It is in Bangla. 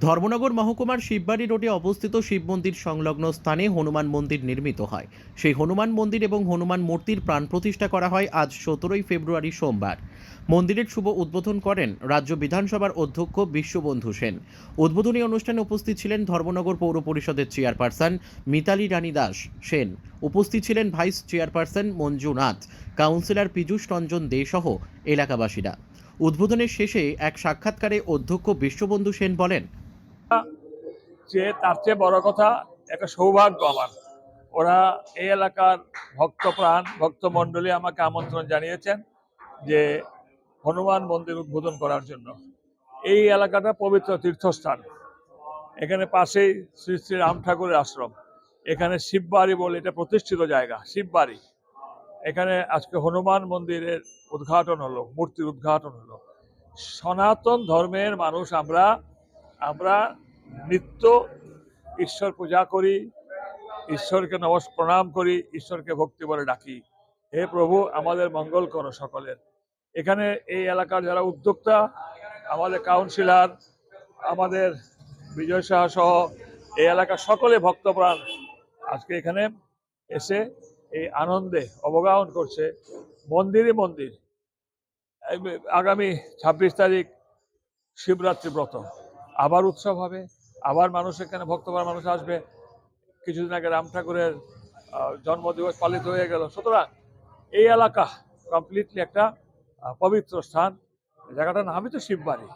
ধর্মনগর মহকুমার শিববাড়ি রোডে অবস্থিত শিব মন্দির সংলগ্ন স্থানে হনুমান মন্দির নির্মিত হয়। সেই হনুমান মন্দির এবং হনুমান মূর্তির প্রাণ প্রতিষ্ঠা করা হয় আজ 17ই ফেব্রুয়ারি সোমবার। মন্দিরের শুভ উদ্বোধন করেন রাজ্য বিধানসভার অধ্যক্ষ বিশ্ববন্ধু সেন। উদ্বোধনী অনুষ্ঠানে উপস্থিত ছিলেন ধর্মনগর পৌর পরিষদের চেয়ারপারসন মিতালি রানী দাস সেন। উপস্থিত ছিলেন vice chairperson Manju Nath, councillor Piyush Ranjan De সহ এলাকাবাসীরা। উদ্বোধনের শেষে এক সাক্ষাৎকারে অধ্যক্ষ বিশ্ববন্ধু সেন বলেন, যে তার চেয়ে বড় কথা একটা সৌভাগ্য আমার, ওরা এই এলাকার ভক্তপ্রাণ ভক্তমণ্ডলী আমাকে আমন্ত্রণ জানিয়েছেন যে হনুমান মন্দির উদ্বোধন করার জন্য। এই এলাকাটা পবিত্র তীর্থস্থান, এখানে পাশেই শ্রী শ্রী রাম ঠাকুরের আশ্রম, এখানে শিববাড়ি বলে এটা প্রতিষ্ঠিত জায়গা শিববাড়ি। এখানে আজকে হনুমান মন্দিরের উদ্ঘাটন হলো, মূর্তির উদ্ঘাটন হলো। সনাতন ধর্মের মানুষ আমরা আমরা নিত্য ঈশ্বর পূজা করি, ঈশ্বরকে প্রণাম করি, ঈশ্বরকে ভক্তি বলে ডাকি, হে প্রভু আমাদের মঙ্গল করো সকলের। এখানে এই এলাকার যারা উদ্যোক্তা, আমাদের কাউন্সিলর, আমাদের বিজয় সাহা সহ এই এলাকার সকলে ভক্তপ্রাণ আজকে এখানে এসে এই আনন্দে অবগাহন করছে। মন্দিরই মন্দির। আগামী 26 তারিখ শিবরাত্রি ব্রত, আবার উৎসব হবে, আবার মানুষ এখানে ভক্তপ্রাণ মানুষ আসবে। কিছুদিন আগে রাম ঠাকুরের জন্মদিবস পালিত হয়ে গেল। সুতরাং এই এলাকা কমপ্লিটলি একটা পবিত্র স্থান। জায়গাটার নামই তো শিববাড়ি।